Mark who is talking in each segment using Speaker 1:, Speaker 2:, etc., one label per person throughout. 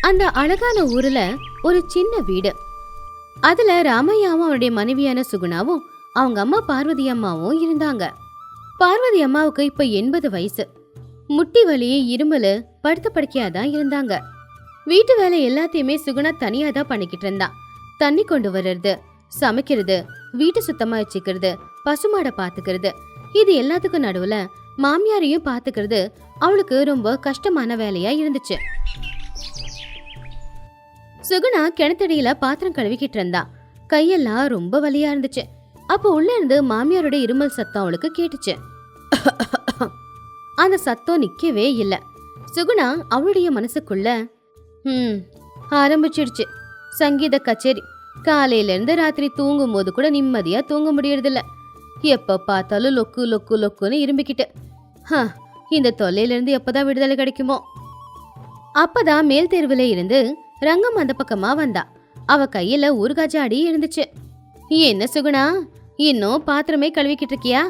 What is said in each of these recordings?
Speaker 1: அந்த அழகான ஊர்ல ஒரு சின்ன வீடு. அதுல ராமையாவும் அவருடைய மனைவியான சுகுணாவும் அவங்க அம்மா பார்வதி அம்மாவும் இருந்தாங்க. பார்வதி அம்மாவுக்கு இப்ப 80 வயசு. முட்டி வலி, இருமல், படுத்த படுக்கையாதான் இருந்தாங்க. வீட்டு வேலை எல்லாத்தையுமே சுகுணா தனியா தான் பண்ணிக்கிட்டு இருந்தா. தண்ணி கொண்டு வர்றது, சமைக்கிறது, வீட்டு சுத்தமா வச்சுக்கிறது, பசுமாடை பாத்துக்கிறது, இது எல்லாத்துக்கும் நடுவுல மாமியாரையும் பாத்துக்கிறது அவளுக்கு ரொம்ப கஷ்டமான வேலையா இருந்துச்சு. சுகுணா கிணத்தடியில பாத்திரம் கழுவிக்கிட்டு இருந்தா. கையெல்லாம் ரொம்ப வலியா இருந்துச்சு. அப்போ உள்ள இருந்து மாமியாரோட இருமல் சத்தம் அவளுக்கு கேட்டுச்சு. அந்த சத்தம் நிக்கவே இல்ல. சுகுணா அவளுடைய மனசுக்குள்ள ஆரம்பிச்சிடுச்சு சங்கீத கச்சேரி. காலையில இருந்து ராத்திரி தூங்கும் போது கூட நிம்மதியா தூங்க முடியறதில்ல. எப்ப பார்த்தாலும் லொக்கு லொக்கு லொக்குன்னு இரும்பிக்கிட்டு. இந்த தொல்லையில இருந்து எப்பதான் விடுதலை கிடைக்குமோ? அப்பதான் மேல் தெருவுல இருந்து ரங்கம் அந்த பக்கமா வந்தா. அவ கையில ஊறுகாய் ஜாடி இருந்துச்சு. என்ன சுகுணா, இன்னும் பாத்திரமே கழுவிக்கிட்டு இருக்கியா?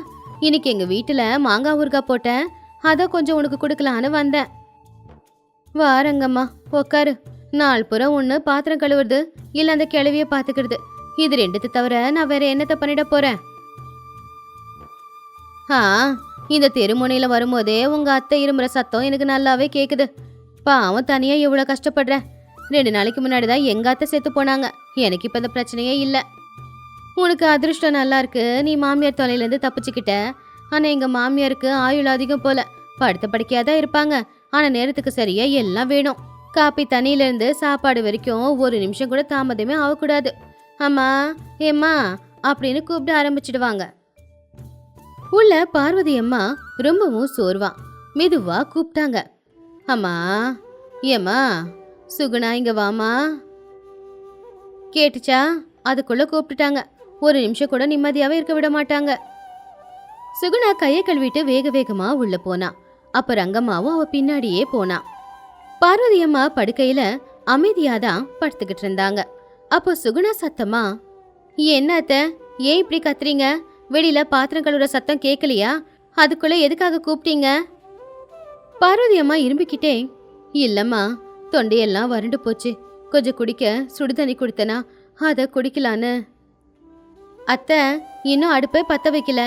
Speaker 1: இன்னைக்கு எங்க வீட்டுல மாங்காய் ஊறுகாய் போட்டேன், அதான் கொஞ்சம் உனக்கு கொடுக்கலான்னு வந்தேன். வா ரங்கம்மா, உக்காரு. நாள் புற ஒண்ணு பாத்திரம் கழுவுறது, இல்ல அந்த கிளவிய பாத்துக்கிறது, இது ரெண்டுத்து தவிர நான் வேற என்னத்த பண்ணிட போறேன்? இந்த தெருமுனையில வரும்போதே உங்க அத்தை இருமுறை சத்தம் எனக்கு நல்லாவே கேக்குது. பாவம் தனியா எவ்வளவு கஷ்டப்படுறேன். 2 நாளைக்கு முன்னாடிதான் எங்க அத்தை செத்து போனாங்க. எனக்கு இப்ப இந்த பிரச்சனையே இல்ல. உனக்கு அதிர்ஷ்டம் நல்லா இருக்கு, நீ மாமியார் தொலைல இருந்து தப்பிச்சுக்கிட்ட. ஆனா எங்க மாமியாருக்கு ஆயுள் அதிகம் போல. படுத்த படுக்கையாதான் இருப்பாங்க, ஆனா நேரத்துக்கு சரியா எல்லாம் வேணும். காப்பி தண்ணியில இருந்து சாப்பாடு வரைக்கும் ஒரு நிமிஷம் கூட தாமதமே ஆகக்கூடாது. அம்மா, ஏம்மா அப்படின்னு கூப்பிட ஆரம்பிச்சிடுவாங்க. உள்ள பார்வதி அம்மா ரொம்பவும் சோர்வா மெதுவா கூப்பிட்டாங்க. அம்மா, ஏம்மா, சுகுணா இங்க வாமா. கேட்டுச்சா? அதுக்குள்ள கூப்பிட்டுட்டாங்க. ஒரு நிமிஷம் கூட நிம்மதியாவே இருக்க விட மாட்டாங்க. சுகுணா கையை கழுவிட்டு வேக வேகமா உள்ள போனா. அப்ப ரங்கம்மாவும் அவ பின்னாடியே போனா. பார்வதி அம்மா படுக்கையில அமைதியாதான் படுத்துக்கிட்டு இருந்தாங்க. அப்போ சுகுணா சத்தமா, என்ன அத்த, ஏன் இப்படி கத்துறீங்க? வெளியில பாத்திரம் கழுவுற சத்தம் கேட்கலையா? அதுக்குள்ள எதுக்காக கூப்பிட்டீங்க? பார்வதி அம்மா இரும்பிக்கிட்டே, இல்லம்மா, தொண்டையெல்லாம் வறண்டு போச்சு, கொஞ்சம் குடிக்க சுடுதண்ணி கொடுத்தனா, அத குடிக்கலான்னு. அத்தை, இன்னும் அடுப்பை பத்த வைக்கல,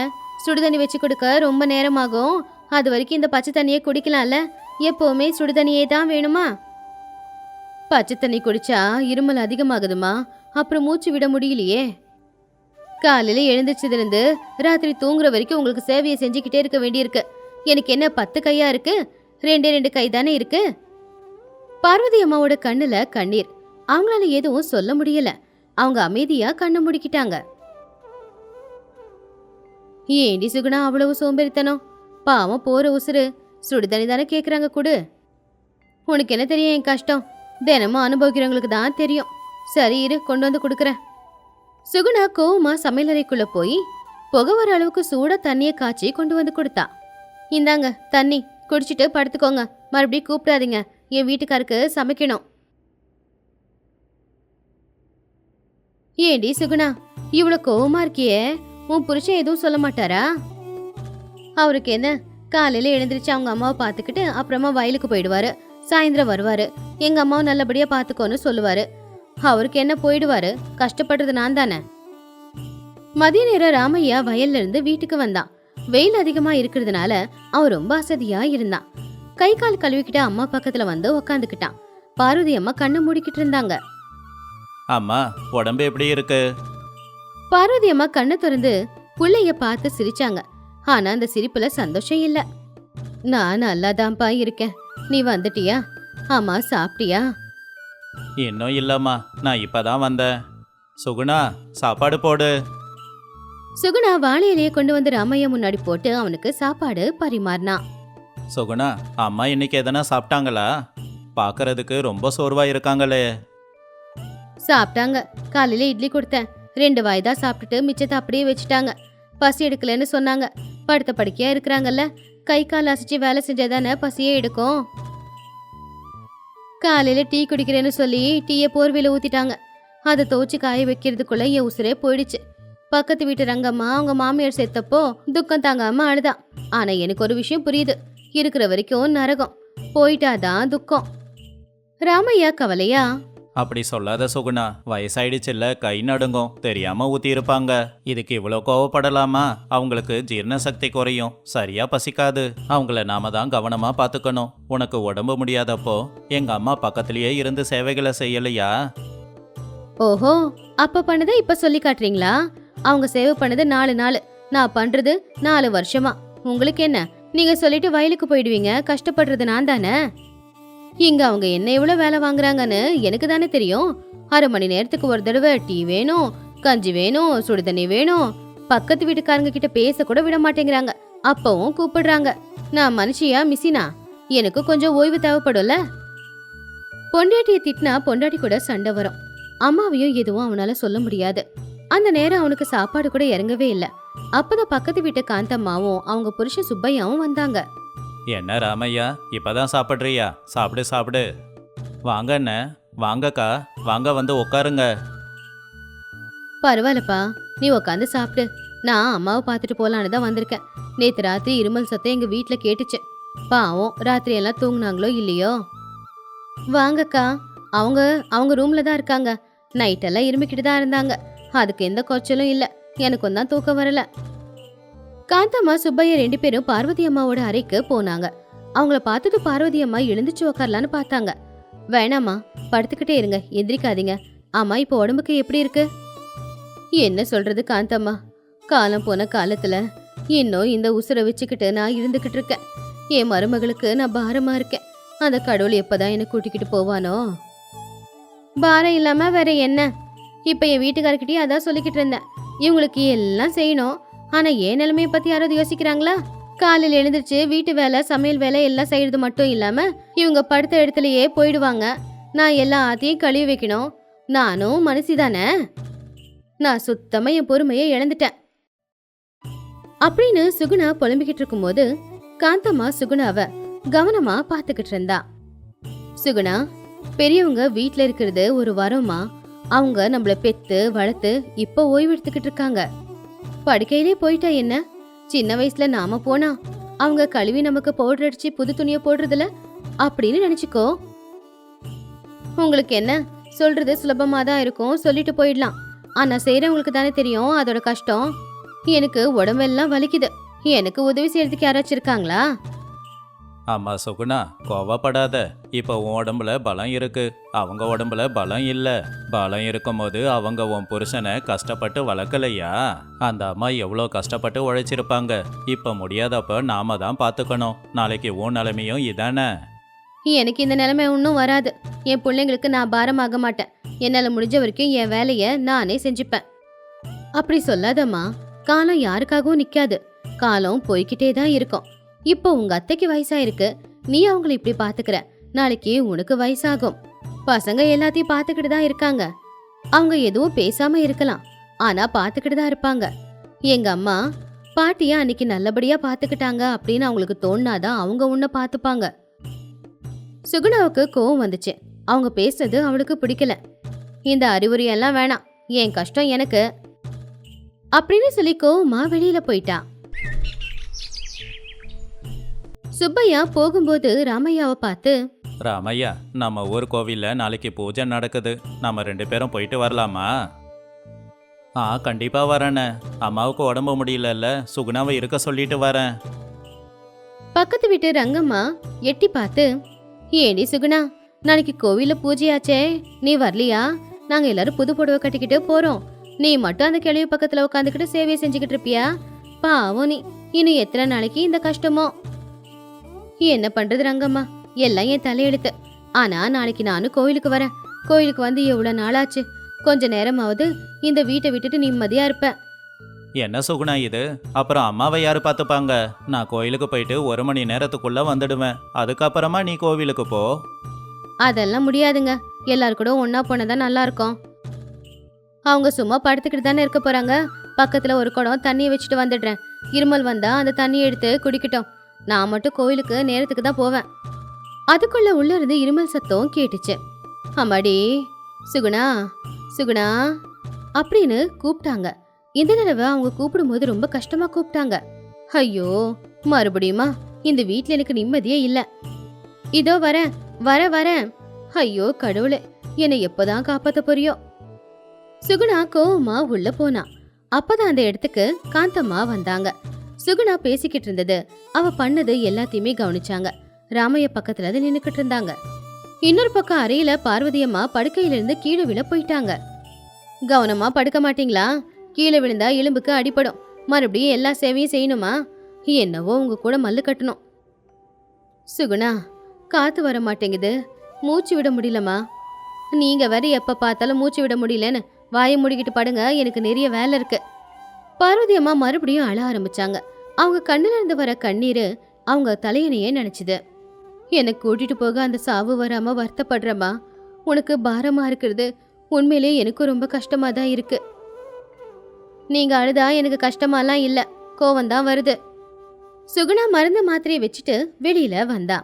Speaker 1: சுடுதண்ணி வச்சு கொடுக்க ரொம்ப நேரமாகும். அது வரைக்கும் இந்த பச்சை தண்ணியை குடிக்கலாம்ல. எப்பவுமே சுடுதண்ணியே தான் வேணுமா? பச்சை தண்ணி குடிச்சா இருமல் அதிகமாகுதுமா, அப்புறம் மூச்சு விட முடியலையே. காலையில எழுந்திரிச்சதுலேருந்து ராத்திரி தூங்குற வரைக்கும் உங்களுக்கு சேவையை செஞ்சுக்கிட்டே இருக்க வேண்டியிருக்கு. எனக்கு என்ன 10 கையா இருக்கு? 2 கை தானே இருக்கு. பார்வதி அம்மாவோட கண்ணுல கண்ணீர். அவங்களால எதுவும் சொல்ல முடியல. அவங்க அமைதியா கண்ணு முடிக்கிட்டாங்க. ஏண்டி சுகுணா அவ்வளவு சோம்பேறித்தனம்? பாவம் போற உசுறு, சுடுதண்ணி தானே கேக்குறாங்க, குடு. உனக்கு என்ன தெரியும் என் கஷ்டம்? தினமும் அனுபவிக்கிறவங்களுக்கு தான் தெரியும். சரி இரு, கொண்டு வந்து கொடுக்குறேன். சுகுணா கோவமா சமையலறைக்குள்ள போய் புகை வர அளவுக்கு சூட தண்ணிய காய்ச்சி கொண்டு வந்து கொடுத்தா. இந்தாங்க தண்ணி, குடிச்சிட்டு படுத்துக்கோங்க, மறுபடியும் கூப்பிடாதீங்க, என் வீட்டுக்காருக்கு சமைக்கணும். ஏண்டி சுகுணா இவ்வளவு கோவமா இருக்கியே? உன் புருஷன் எதுவும் சொல்ல மாட்டாரா? அவருக்கு என்ன, காலையில எழுந்திரிச்சு அவங்க அம்மாவை பாத்துக்கிட்டு அப்புறமா வயலுக்கு போயிடுவாரு. சாயந்தரம் வருவாரு, எங்க அம்மாவை நல்லபடியா பாத்துக்கோன்னு சொல்லுவாரு. அவருக்கு என்ன, போயிடுவாரு. கஷ்டப்படுறது நான் தானே. மதிய நேரம் ராமையா வயல்ல இருந்து வீட்டுக்கு வந்தான். வெயில் அதிகமா இருக்கிறதுனால அவன் ரொம்ப அசதியா இருந்தான். கை கால் கழுவிக்கிட்ட அம்மா பக்கத்துல வந்து உக்காந்துக்கிட்டான். பார்வதி அம்மா கண்ணு மூடிக்கிட்டு இருந்தாங்க.
Speaker 2: அம்மா, உடம்பு எப்படி இருக்கு?
Speaker 1: பார்வதி அம்மா கண்ணை திறந்து புள்ளைய பார்த்து சிரிச்சாங்க. ஆனா அந்த சிரிப்புல சந்தோஷம் இல்ல. நான் நல்லாதான்ப்பா இருக்கேன். நீ வந்துட்டியா? ஆமா, சாப்பிட்டியா?
Speaker 2: இன்னும் இல்லம்மா, நான் இப்பதான் வந்தேன். சுகுணா, சாப்பாடு போடு.
Speaker 1: சுகுணா வாழை இலையை கொண்டு வந்து ராமையா முன்னாடி போட்டு அவனுக்கு சாப்பாடு பரிமாறினா.
Speaker 2: சுகுணா, அம்மா இன்னைக்கு எதனா சாப்பிட்டாங்களா? பாக்குறதுக்கு ரொம்ப சோர்வா இருக்காங்களே.
Speaker 1: சாப்பிட்டாங்க. காலையில இட்லி கொடுத்தேன், 2 வாய் தான் சாப்பிட்டுட்டு மிச்சத்தை அப்படியே வச்சுட்டாங்க. பசி எடுக்கலன்னு சொன்னாங்க. படுத்த படுக்கையா இருக்கிறாங்கல்ல, கை கால் அசைச்சு வேலை செஞ்சாதானே பசியே எடுக்கும். காலையில டீ குடிக்கிறேன்னு சொல்லி டீயை போர்வையில ஊத்திட்டாங்க. அதை துவச்சு காய வைக்கிறதுக்குள்ள என் உசுரே போயிடுச்சு. பக்கத்து வீட்டு ரங்கம்மா அவங்க மாமியார் செத்தப்போ துக்கம் தாங்காம அழுதான். ஆனா எனக்கு ஒரு விஷயம் புரியுது, இருக்கிற வரைக்கும் நரகம், போயிட்டாதான் துக்கம். ராமையா கவலையா,
Speaker 2: அப்படி சொல்லாத சுகுணா, வயசாயிடுச்சுல்ல, கை நடுங்கும், தெரியாம ஊத்தி இருப்பாங்க. இதுக்கு இவ்வளோ கோவப்படலாமா? அவங்களுக்கு ஜீரண சக்தி குறையும், சரியா பசிக்காது. அவங்கள நாம தான் கவனமா பாத்துக்கணும். உனக்கு உடம்பு முடியாதப்போ எங்க அம்மா பக்கத்திலேயே இருந்து சேவைகளை செய்யலையா?
Speaker 1: ஓஹோ, அப்ப பண்ணதை இப்ப சொல்லி காட்டுறீங்களா? அவங்க சேவை பண்ணது 4 நாள், நான் பண்றது 4 வருஷமா. உங்களுக்கு என்ன, நீங்க சொல்லிட்டு வயலுக்கு போயிடுவீங்க, கஷ்டப்படுறது நான் தானே. இங்க அவங்க என்ன எவ்வளவு வேலை வாங்குறாங்கன்னு எனக்கு தானே தெரியும். 1/2 மணி நேரத்துக்கு ஒரு தடவை டீ வேணும், கஞ்சி வேணும், சுடுதண்ணி வேணும். பக்கத்து வீட்டுக்காரங்க கிட்ட பேச கூட விட மாட்டேங்கிறாங்க. அப்பவும் கூப்பிடுறாங்க. நான் மனுஷியா மிசினா? எனக்கு கொஞ்சம் ஓய்வு தேவைப்படும்ல. பொண்டாட்டியை திட்டினா பொண்டாட்டி கூட சண்டை வரும். அம்மாவையும் எதுவும் அவனால சொல்ல முடியாது. அந்த நேரம் அவனுக்கு சாப்பாடு கூட இறங்கவே இல்லை. அப்பதான் பக்கத்து வீட்டு காந்தம்மாவும் அவங்க புருஷன் சுப்பையாவும் வந்தாங்க.
Speaker 2: என்ன ராமையா, இப்பதான் சாப்பிட்றியா? சாப்பிடு சாப்பிடு. வாங்க அண்ணே, வாங்கக்கா, வாங்க வந்து உட்காருங்க.
Speaker 1: பரவாயில்லப்பா, நீ உக்காந்து சாப்பிடு. நான் அம்மாவை பார்த்துட்டு போலான்னு தான் வந்திருக்கேன். நேத்து ராத்திரி இருமல் சத்தம் எங்க வீட்டுல கேட்டுச்சு. பாவம், ராத்திரி எல்லாம் தூங்குனாங்களோ இல்லையோ. வாங்கக்கா, அவங்க அவங்க ரூம்ல தான் இருக்காங்க. நைட்டெல்லாம் இருமிக்கிட்டு தான் இருந்தாங்க. அதுக்கு எந்த கொச்சலும் இல்ல. எனக்கும் தான் தூக்கம் வரல. காந்தம்மா சுப்பையா 2 பேரும் பார்வதி அம்மாவோட அறைக்கு போனாங்க. அவங்கள பார்த்தது பார்வதி அம்மா எழுந்துச்சு உக்காரலான்னு பார்த்தாங்க. வேணாமா, படுத்துக்கிட்டே இருங்க, எந்திரிக்காதீங்க. அம்மா இப்போ உடம்புக்கு எப்படி இருக்கு? என்ன சொல்றது காந்தம்மா, காலம் போன காலத்துல இன்னும் இந்த உசுரை வச்சுக்கிட்டு நான் இருந்துகிட்டு இருக்கேன். என் மருமகளுக்கு நான் பாரமா இருக்கேன். அந்த கடவுள் எப்பதான் என்ன கூட்டிக்கிட்டு போவானோ. பாரம் இல்லாம வேற என்ன? இப்ப என் வீட்டுக்காரர்கிட்டயே அதான் சொல்லிக்கிட்டு இருந்தேன். இவங்களுக்கு எல்லாம் செய்யணும், ஆனா ஏன் நிலைமையை பத்தி யாராவது யோசிக்கிறாங்களா? காலையில் எழுந்திருச்சு வீட்டு வேலை, சமையல் வேலை எல்லாம் செய்யறது மட்டும் இல்லாம இவங்க படுத்த இடத்துலயே போயிடுவாங்க. நான் எல்லாத்தையும் கழுவி வைக்கணும். நானும் மனுஷி தானே. நான் சுத்தமா என் பொறுமையை இழந்துட்டேன் அப்படின்னு சுகுணா புலம்பிக்கிட்டு இருக்கும்போது காந்தம்மா சுகுணாவை கவனமா பாத்துக்கிட்டு இருந்தா. சுகுணா, பெரியவங்க வீட்டுல இருக்கிறது ஒரு வரமா. அவங்க நம்மள பெத்து வளர்த்து இப்ப ஓய்வு எடுத்துக்கிட்டு இருக்காங்க. படுக்கையிலே போயிட்டா என்ன? சின்ன வயசுல நாம போனா அவங்க கழுவி நமக்கு பவுடர் அடிச்சு புது துணிய போடுறதுல அப்படின்னு நினைச்சுக்கோ. உங்களுக்கு என்ன, சொல்றது சுலபமா தான் இருக்கும், சொல்லிட்டு போயிடலாம். ஆனா செய்யறவங்களுக்கு தானே தெரியும் அதோட கஷ்டம். எனக்கு உடம்பெல்லாம் வலிக்குது. எனக்கு உதவி செய்யறதுக்கு யாராச்சும் இருக்காங்களா?
Speaker 2: ஆமா சுகுணா, கோவப்படாத. இப்போ உன் உடம்புல பலம் இருக்கு, அவங்க உடம்புல பலம் இல்ல. பலம் இருக்கும்போது அவங்க உன் புருஷனை கஷ்டப்பட்டு வளர்க்கலையா? அந்த அம்மா எவ்வளோ கஷ்டப்பட்டு உழைச்சிருப்பாங்க. இப்ப முடியாதப்ப நாம தான் பாத்துக்கணும். நாளைக்கு உன் நிலைமையும் இதானே.
Speaker 1: எனக்கு இந்த நிலைமை ஒன்றும் வராது. என் பிள்ளைங்களுக்கு நான் பாரமாக மாட்டேன். என்னால முடிஞ்ச வரைக்கும் என் வேலைய நானே செஞ்சுப்பேன். அப்படி சொல்லாதம்மா, காலம் யாருக்காகவும் நிக்காது. காலம் போய்கிட்டே தான் இருக்கும். இப்போ உங்க அத்தைக்கு வயசாயிருக்கு, நீ அவங்களை இப்படி பாத்துக்கிற, நாளைக்கு உனக்கு வயசாகும். பசங்க எல்லாத்தையும் பாத்துக்கிட்டு தான் இருக்காங்க. அவங்க எதுவும் பேசாம இருக்கலாம், ஆனா பாத்துக்கிட்டு தான் இருப்பாங்க. எங்க அம்மா பாட்டியா அன்னைக்கு நல்லபடியா பாத்துக்கிட்டாங்க அப்படின்னு அவங்களுக்கு தோணாதான் அவங்க உன்னை பாத்துப்பாங்க. சுகுணாவுக்கு கோவம் வந்துச்சு. அவங்க பேசுனது அவளுக்கு பிடிக்கல. இந்த அறிவுரையெல்லாம் வேணாம், என் கஷ்டம் எனக்கு அப்படின்னு சொல்லி கோவமா வெளியில போயிட்டா. சுப்பையா போகும்போது ராமையாவை பார்த்து,
Speaker 2: ராமையா, நம்ம ஊர் கோவில்ல நாளைக்கு பூஜை நடக்குது. நம்ம 2 பேரும் போயிட்டு வரலாமா? கண்டிப்பா வரேண்ணே. அம்மாவுக்கு உடம்பு முடியலல்ல, சுகுணாவை இருக்க சொல்லிட்டு வரேன்.
Speaker 1: பக்கத்து வீட்டு ரங்கம்மா எட்டி பார்த்து, ஏடி சுகுணா, நாளைக்கு கோவில்ல பூஜையாச்சே, நீ வரலையா? நாங்க எல்லாரும் புது புடவை கட்டிக்கிட்டு போறோம். நீ மட்டும் அந்த கிளவி பக்கத்துல உட்காந்துக்கிட்டு சேவையை செஞ்சுக்கிட்டு இருப்பியா? பாவம் நீ. இன்னும் எத்தனை நாளைக்கு இந்த கஷ்டமோ? என்ன பண்றது ரங்கம்மா, எல்லாம் என் தலையெழுத்து. ஆனா நாளைக்கு நானும் கோயிலுக்கு வரேன். கோயிலுக்கு வந்து எவ்வளவு நாளாச்சு. கொஞ்ச நேரமாவது இந்த வீட்டை விட்டுட்டு நிம்மதியா இருப்பேன்.
Speaker 2: என்ன சுகுணா இது? அப்புறம் அம்மாவை யாரு பார்த்துப்பாங்க? நான் கோயிலுக்கு போயிட்டு 1 மணி நேரத்துக்குள்ள வந்துடுவேன். அதுக்கப்புறமா நீ கோவிலுக்கு போ.
Speaker 1: அதெல்லாம் முடியாதுங்க. எல்லாரும் கூட ஒன்னா போனதான் நல்லா இருக்கும். அவங்க சும்மா படுத்துக்கிட்டு தானே இருக்க போறாங்க. பக்கத்துல ஒரு குடம் தண்ணியை வச்சுட்டு வந்துடுறேன். இருமல் வந்தா அந்த தண்ணியை எடுத்து குடிக்கட்டும். நான் மட்டும் கோயிலுக்கு நேரத்துக்கு தான் போவேன். அதுக்குள்ள உள்ள இருந்து இருமல் சத்தம் கேட்டுச்சு. அம்மாடி, சுகுணா, சுகுணா அப்படின்னு கூப்பிட்டாங்க. இந்த தடவை அவங்க கூப்பிடும்போது ரொம்ப கஷ்டமா கூப்பிட்டாங்க. ஐயோ, மறுபடியுமா? இந்த வீட்ல எனக்கு நிம்மதியே இல்ல. இதோ வரேன் வரேன் வரேன் ஐயோ கடவுளே, என்னை எப்பதான் காப்பாத்த போறியோ? சுகுணா கோவமா உள்ள போனா. அப்பதான் அந்த இடத்துக்கு காந்தம்மா வந்தாங்க. சுகுணா பேசிக்கிட்டு இருந்தது, அவ பண்ணது எல்லாத்தையுமே கவனிச்சாங்க. ராமைய பக்கத்துல நின்னுக்கிட்டு இருந்தாங்க. இன்னொரு பக்கம் அறையில பார்வதி அம்மா படுக்கையில இருந்து கீழே விழ போயிட்டாங்க. கவனமா படுக்க மாட்டீங்களா? கீழே விழுந்தா எலும்புக்கு அடிபடும். மறுபடியும் எல்லா சேவையும் செய்யணுமா? என்னவோ உங்க கூட மல்லு கட்டணும். சுகுணா, காத்து வர மாட்டேங்குது, மூச்சு விட முடியலமா. நீங்க வேற எப்ப பார்த்தாலும் மூச்சு விட முடியலன்னு வாயை மூடிக்கிட்டு படுங்க, எனக்கு நிறைய வேலை இருக்கு. பார்வதி அம்மா மறுபடியும் அழ ஆரம்பிச்சாங்க. அவங்க கண்ணுல இருந்து வர கண்ணீரு அவங்க தலையணையே நினைச்சுது. எனக்கு கூட்டிட்டு போக அந்த சாவு வராம வருத்தப்படுறமா. உனக்கு பாரமா இருக்கிறது உண்மையிலே எனக்கு ரொம்ப கஷ்டமா தான் இருக்கு. நீங்க அழுதா எனக்கு கஷ்டமாலாம் இல்ல, கோவம்தான் வருது. சுகுணா மருந்து மாத்திரையை வச்சுட்டு வெளியில வந்தா.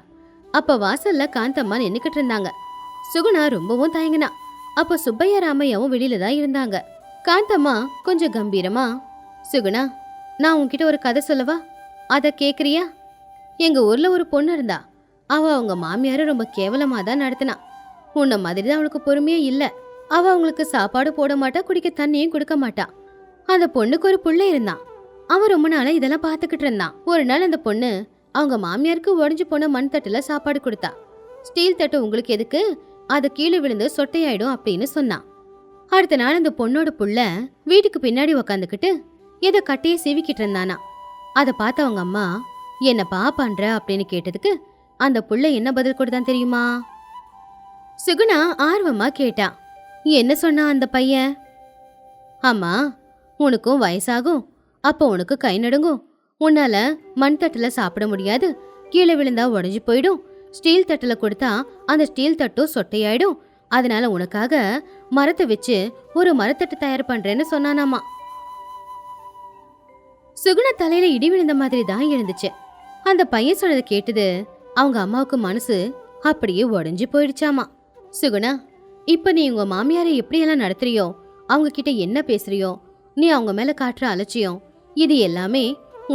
Speaker 1: அப்ப வாசல்ல காந்தம்மா நின்னுக்கிட்டு இருந்தாங்க. சுகுணா ரொம்பவும் தயங்கினா. அப்ப சுப்பையா ராமையாவும் வெளியில தான் இருந்தாங்க. காந்தம்மா கொஞ்சம் கம்பீரமா, சுகுணா, நான் உன்கிட்ட ஒரு கதை சொல்லவா? அத கேக்குறியா? எங்க ஊர்ல ஒரு பொண்ணு இருந்தா. அவ அவங்க மாமியார ரொம்ப கேவலமா தான் நடத்தினா. உன்ன மாதிரி தான் அவளுக்கு பொறுமையே இல்ல. அவ அவங்களுக்கு சாப்பாடு போட மாட்டா, குடிக்க தண்ணியும் கொடுக்க மாட்டா. அந்த பொண்ணுக்கு ஒரு புள்ள இருந்தான். அவன் ரொம்ப நாளா இதெல்லாம் பாத்துக்கிட்டு இருந்தான். ஒரு நாள் அந்த பொண்ணு அவங்க மாமியாருக்கு உடஞ்சு போன மண் தட்டுல சாப்பாடு கொடுத்தா. ஸ்டீல் தட்டு உங்களுக்கு எதுக்கு? அது கீழே விழுந்து சொட்டையாயிடும் அப்படின்னு சொன்னான். அடுத்த நாள் அந்த பொண்ணோட புள்ள வீட்டுக்கு பின்னாடி உக்காந்துக்கிட்டு ஏதோ கட்டையை சீவிக்கிட்டு இருந்தானா. அதை பார்த்த அவங்க அம்மா, என்னப்பா பண்ற அப்படின்னு கேட்டதுக்கு அந்த புள்ள என்ன பதில் கொடுத்தான் தெரியுமா? சுகுணா ஆர்வமா கேட்டா, என்ன சொன்னா அந்த பையன்? அம்மா, உனக்கும் வயசாகும், அப்போ உனக்கு கை நடுங்கும். உன்னால மண் தட்டுல சாப்பிட முடியாது, கீழே விழுந்தா உடஞ்சு போயிடும். ஸ்டீல் தட்டுல கொடுத்தா அந்த ஸ்டீல் தட்டும் சொட்டையாயிடும். அதனால உனக்காக மரத்தை வச்சு ஒரு மரத்தட்டு தயார் பண்றேன்னு சொன்னானாமா. சுகுணா தலையில இடி விழுந்த மாதிரி தான் இருந்துச்சு. அந்த பையன் சொன்னதை கேட்டது அவங்க அம்மாவுக்கு மனசு அப்படியே உடஞ்சு போயிடுச்சாமா. சுகுணா, இப்ப நீ உங்க மாமியாரை எப்படியெல்லாம் நடத்துறியோ, அவங்க கிட்ட என்ன பேசுறியோ, நீ அவங்க மேல காட்டுற அலட்சியம், இது எல்லாமே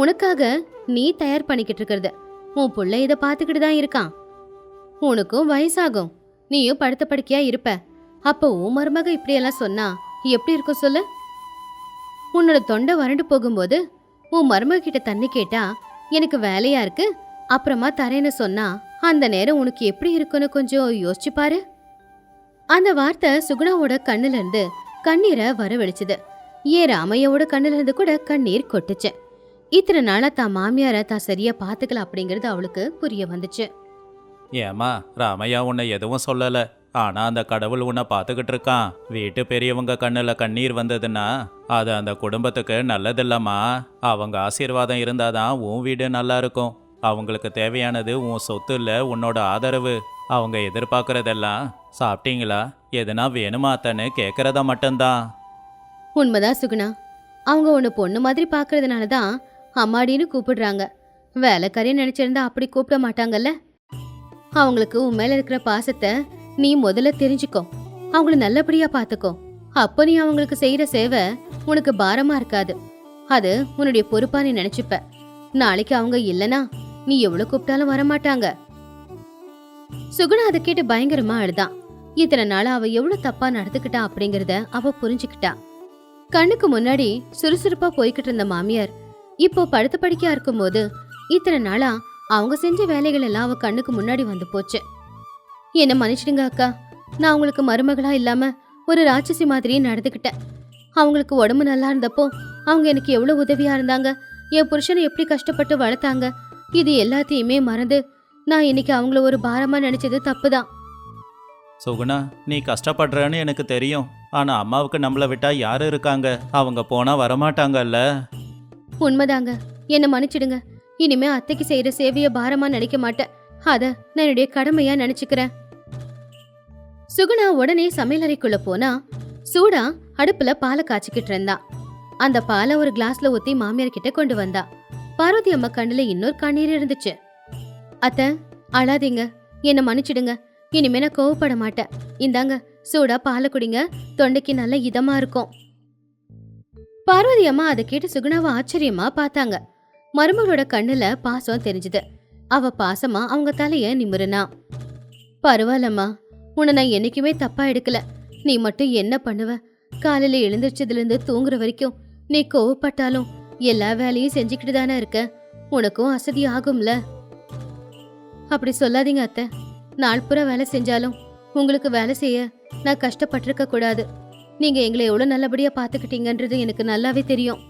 Speaker 1: உனக்காக நீ தயார் பண்ணிக்கிட்டு இருக்கிறது. உன் புள்ள இத பாத்துக்கிட்டு தான் இருக்கான். உனக்கும் வயசாகும், நீயும் படுத்த படுக்கையா இருப்ப. அப்போ உன் மருமக இப்படியெல்லாம் சொன்னா எப்படி இருக்கும் சொல்லு? உன்னோட தொண்டை வறண்டு போகும்போது உன் மருமக கிட்ட தண்ணி கேட்டா எனக்கு வேலையா இருக்கு அப்புறமா தரேன்னு சொன்னா அந்த நேரம் உனக்கு எப்படி இருக்குன்னு கொஞ்சம் யோசிச்சு பாரு. அந்த வார்த்தை சுகுணாவோட கண்ணுல இருந்து கண்ணீரை வரவழைச்சுது. ஏன் ராமையாவோட கண்ணுல இருந்து கூட கண்ணீர் கொட்டுச்சு. இத்தனை நாளா தான் மாமியார தான் சரியா பாத்துக்கல அப்படிங்கறது அவளுக்கு புரிய வந்துச்சு.
Speaker 2: ஏமா, ராமையா உன்னை எதுவும் சொல்லல. ஆனா அந்த கடவுள் உன்னை பார்த்துக்கிட்டு இருக்கான். வீட்டு பெரியவங்க கண்ணுல கண்ணீர் வந்ததுன்னா அது அந்த குடும்பத்துக்கு நல்லதில்லம்மா. அவங்க ஆசீர்வாதம் இருந்தாதான் உன் வீடு நல்லா இருக்கும். அவங்களுக்கு தேவையானது உன் சொத்து இல்ல, உன்னோட ஆதரவு. அவங்க எதிர்பார்க்கறதெல்லாம் சாப்பிட்டீங்களா, எதுனா வேணுமாத்தன்னு கேட்கறதா மட்டும்தான்.
Speaker 1: உண்மைதான் சுகுணா, அவங்க உன்னை பொண்ணு மாதிரி பாக்குறதுனாலதான் அம்மாடின்னு கூப்பிடுறாங்க. வேலைக்காரின்னு நினைச்சிருந்தா அப்படி கூப்பிட மாட்டாங்கல்ல. அவங்களுக்கு உன் மேல இருக்கிற பாசத்தை நீ முதல்ல தெரிஞ்சுக்கோ, அவங்கள நல்லபடியா பாத்துக்கோ. அப்ப நீ அவங்களுக்கு செய்யற சேவை உனக்கு பாரமா இருக்காது. அது உன்னுடைய பொறுப்பா நீ நினைச்சுப்ப. நாளைக்கு அவங்க இல்லனா நீ எவ்வளவு கூப்பிட்டாலும் வரமாட்டாங்க. சுகுணா அதை கேட்டு பயங்கரமா அழுதான். இத்தனை நாளா அவ எவ்வளவு தப்பா நடந்துக்கிட்டா அப்படிங்கறத அவ புரிஞ்சுக்கிட்டா. கண்ணுக்கு முன்னாடி சுறுசுறுப்பா போய்கிட்டு இருந்த மாமியார் இப்போ படுத்த படுக்கையா இருக்கும் போது இத்தனை நாளா அவங்க செஞ்ச வேலைகள் எல்லாம் அவ கண்ணுக்கு முன்னாடி வந்து போச்சு. என்ன மன்னிச்சிடுங்க அக்கா, நான் அவங்களுக்கு மருமகளா இல்லாம ஒரு ராட்சசி மாதிரியே நடந்துக்கிட்டேன். அவங்களுக்கு உடம்பு நல்லா இருந்தப்போ அவங்க எனக்கு எவ்வளவு உதவியா இருந்தாங்க, என் புருஷனை எப்படி கஷ்டப்பட்டு வளர்த்தாங்க, இது எல்லாத்தையுமே மறந்து நான் இன்னைக்கு அவங்கள ஒரு பாரமா நினைச்சது தப்புதான்.
Speaker 2: சுகுணா, நீ கஷ்டப்படுறன்னு எனக்கு தெரியும். ஆனா அம்மாவுக்கு நம்மளை விட்டா யாரு இருக்காங்க? அவங்க போனா வரமாட்டாங்கல்ல.
Speaker 1: உண்மைதாங்க, என்ன மன்னிச்சிடுங்க. இனிமே அத்தைக்கு செய்யற சேவைய பாரமா நினைக்க மாட்டேன். அத நான் என்னுடைய கடமையா நினைச்சுக்கிறேன். சுகுணா உடனே சமையலறைக்குள்ள போனா சூடா அடுப்புல பாலை காய்ச்சிக்கிட்டு இருந்தா. அந்த பாலை ஒரு கிளாஸ்ல ஊத்தி மாமியார் கிட்ட கொண்டு வந்தா. பார்வதி அம்மா கண்ணுல இன்னொரு கண்ணீர் இருந்துச்சு. அத்தை, அழாதீங்க, என்ன மன்னிச்சிடுங்க. இனிமே நான் கோவப்பட மாட்டேன். இந்தாங்க சூடா பாலை குடிங்க, தொண்டைக்கு நல்ல இதமா இருக்கும். பார்வதி அம்மா அதை கேட்டு சுகுணாவை ஆச்சரியமா பார்த்தாங்க. மருமகளோட கண்ணுல பாசம் தெரிஞ்சுது. அவ பாசமா அவங்க தலைய நிமிருனா. பரவாயில்லம்மா, உன்னை நான் என்னைக்குமே தப்பா எடுக்கல. நீ மட்டும் என்ன பண்ணுவ? காலையில எழுந்திரிச்சதுல இருந்து தூங்குற வரைக்கும் நீ கோவப்பட்டாலும் எல்லா வேலையும் செஞ்சுக்கிட்டு தானே இருக்க. உனக்கும் அசதி ஆகும்ல. அப்படி சொல்லாதீங்க அத்தை. நாள் பூரா வேலை செஞ்சாலும் உங்களுக்கு வேலை செய்ய நான் கஷ்டப்பட்டிருக்க கூடாது. நீங்க எங்களை எவ்வளவு நல்லபடியா பாத்துக்கிட்டீங்கன்றது எனக்கு நல்லாவே தெரியும்.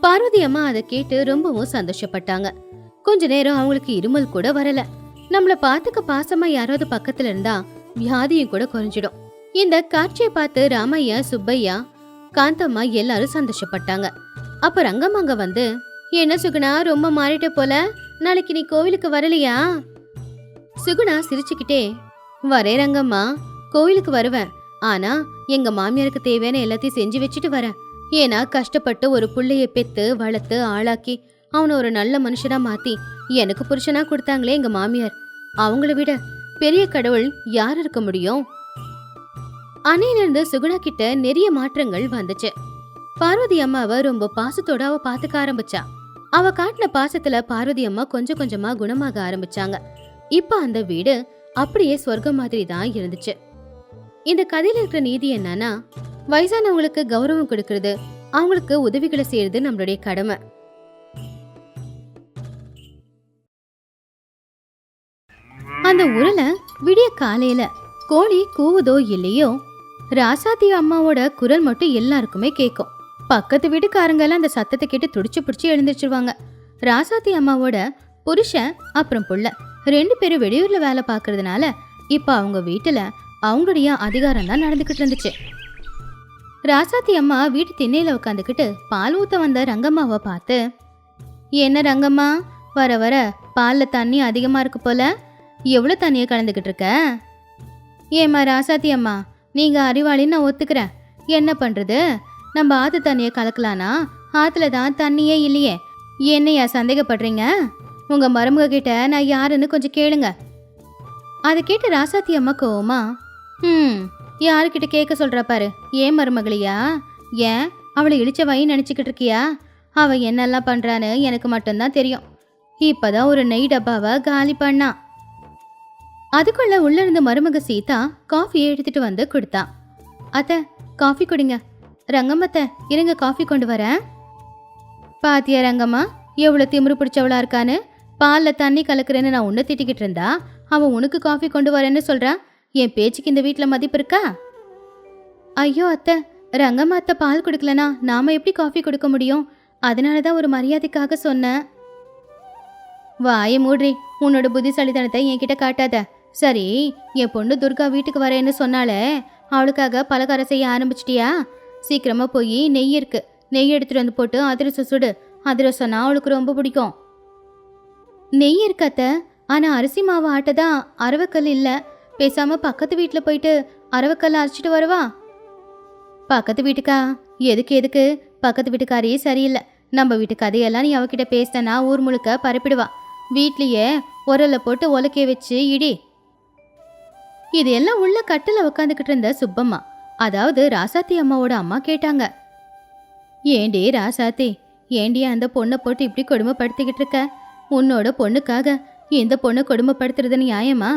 Speaker 1: பார்வதி அம்மா அதை கேட்டு ரொம்பவும் சந்தோஷப்பட்டாங்க. கொஞ்ச நேரம் அவங்களுக்கு இருமல் கூட வரல. நம்மள பாத்துக்க பாசமா யாராவது பக்கத்துல இருந்தா வியாதியும் கூட குறைஞ்சிடும். இந்த காட்சியை பார்த்து ராமையா, சுப்பையா, காந்தம்மா எல்லாரும் சந்தோஷப்பட்டாங்க. அப்ப ரங்கம்மாங்க வந்து, என்ன சுகுணா ரொம்ப மாறிட்ட போல, நாளைக்கு நீ கோவிலுக்கு வரலையா? சுகுணா சிரிச்சுக்கிட்டே, வரே ரங்கம்மா, கோவிலுக்கு வருவேன். ஆனா எங்க மாமியாருக்கு தேவையான எல்லாத்தையும் செஞ்சு வச்சுட்டு வரேன். ஏன்னா கஷ்டப்பட்டு ஒரு புள்ளைய பெத்து வளர்த்து ஆளாக்கி அவனை ஒரு நல்ல மனுஷனா மாத்தி எனக்கு புருஷனா கொடுத்தாங்களே எங்க மாமியார். அவங்கள விட பெரிய கடவுள் யார் இருக்க முடியும்? அன்னையிலிருந்து சுகுணா கிட்ட நிறைய மாற்றங்கள் வந்துச்சு. பார்வதி அம்மாவை ரொம்ப பாசத்தோட அவ பாத்துக்க ஆரம்பிச்சா. அவ காட்டின பாசத்துல பார்வதி அம்மா கொஞ்சம் கொஞ்சமா குணமாக ஆரம்பிச்சாங்க. இப்ப அந்த வீடு அப்படியே சொர்க்கம் மாதிரி தான் இருந்துச்சு. இந்த கதையில இருக்கிற நீதி என்னன்னா, வயசானவங்களுக்கு கௌரவம் கொடுக்கறது, அவங்களுக்கு உதவிகளை செய்யறது நம்மளுடைய கடமை. அந்த ஊர்ல விடிய காலையில கோழி கூவுதோ இல்லையோ, ராசாத்தி அம்மாவோட குரல் மட்டும் எல்லாருக்குமே கேட்கும். பக்கத்து வீட்டுக்காரங்க எல்லாம் அந்த சத்தத்தை கேட்டு துடிச்சு பிடிச்சு எழுந்திரிச்சிருவாங்க. ராசாத்தி அம்மாவோட புருஷன் அப்புறம் புள்ள 2 பேரும் வெளியூர்ல வேலை பாக்குறதுனால இப்ப அவங்க வீட்டுல அவங்களுடைய அதிகாரம் தான் நடந்துகிட்டு இருந்துச்சு. ராசாத்தி அம்மா வீட்டு திண்ணையில உட்காந்துக்கிட்டு பால் ஊத்த வந்த ரங்கம்மாவை பார்த்து, என்ன ரங்கம்மா, வர வர பால்ல தண்ணி அதிகமா இருக்கு போல, எவ்வளவு தண்ணிய கலந்துகிட்டு இருக்க? ஏம்மா ராசாத்தி அம்மா, நீங்க அறிவாளின்னு நான் ஒத்துக்கிறேன். என்ன பண்றது, நம்ம ஆத்து தண்ணியை கலக்கலானா ஆத்துல தான் தண்ணியே இல்லையே. என்னையா சந்தேகப்படுறீங்க? உங்க மருமக கிட்ட நான் யாருன்னு கொஞ்சம் கேளுங்க. அதை கேட்டு ராசாத்தி அம்மா கோவமா, யாருக்கிட்ட கேட்க சொல்ற பாரு, ஏன் மருமகளியா? ஏன் அவளை இழிச்ச வை நினைச்சுக்கிட்டு இருக்கியா? அவ என்னெல்லாம் பண்றான்னு எனக்கு மட்டும்தான் தெரியும். இப்பதான் ஒரு நெய் டப்பாவை காலி பண்ணா. அதுக்குள்ள உள்ள இருந்த மருமக சீதா காஃபியை எடுத்துட்டு வந்து கொடுத்தா. அத்தை, காஃபி குடிங்க. ரங்கம்மத்தை, இருங்க காஃபி கொண்டு வரேன். பாத்தியா ரங்கம்மா, எவ்வளவு திமிரு பிடிச்சவளா இருக்கான்னு. பால்ல தண்ணி கலக்குறேன்னு நான் உன்னை திட்டிக்கிட்டு இருந்தா அவன் உனக்கு காஃபி கொண்டு வரேன்னு சொல்றான். என் பேச்சுக்கு இந்த வீட்டுல மதிப்பு இருக்கா? ஐயோ அத்தை, ரங்கம்மா அத்தை பால் கொடுக்கலனா நாம எப்படி காஃபி கொடுக்க முடியும்? அதனாலதான் ஒரு மரியாதைக்காக சொன்னேன். வாய மூடுறி, உன்னோட புத்திசாலித்தனத்தை என்கிட்ட காட்டாத. சரி, என் பொண்ணு துர்கா வீட்டுக்கு வரேன்னு சொன்னாலே, அவளுக்காக பலகாரம் செய்ய ஆரம்பிச்சிட்டியா? சீக்கிரமா போய் நெய் இருக்கு, நெய் எடுத்துட்டு வந்து போட்டு அதிரசம் சுடு. அதிரசம்னா அவளுக்கு ரொம்ப பிடிக்கும். நெய் இருக்கத்த, ஆனா அரிசி மாவு ஆட்டதான் அரவக்கல் இல்ல. பேசாம பக்கத்து வீட்டுல போயிட்டு அரவக்கல் அரைச்சிட்டு வரவா? பக்கத்து வீட்டுக்கா? எதுக்கு? பக்கத்து வீட்டுக்காரியே சரியில்லை. நம்ம வீட்டு கதையெல்லாம் நீ அவகிட்ட பேசினா ஊர் முழுக்க பரப்பிடுவா. வீட்லயே உரல்ல போட்டு உலக்கைய வச்சு இடி. இதெல்லாம் உள்ள கட்டில உட்காந்துக்கிட்டு இருந்த சுப்பம்மா, அதாவது ராசாத்தி அம்மாவோட அம்மா கேட்டாங்க. ஏண்டி ராசாத்தி, ஏண்டி அந்த பொண்ணை போட்டு இப்படி கொடுமைப்படுத்திக்கிட்டு இருக்க? உன்னோட பொண்ணுக்காக இந்த பொண்ணை கொடுமைப்படுத்துறது நியாயமா?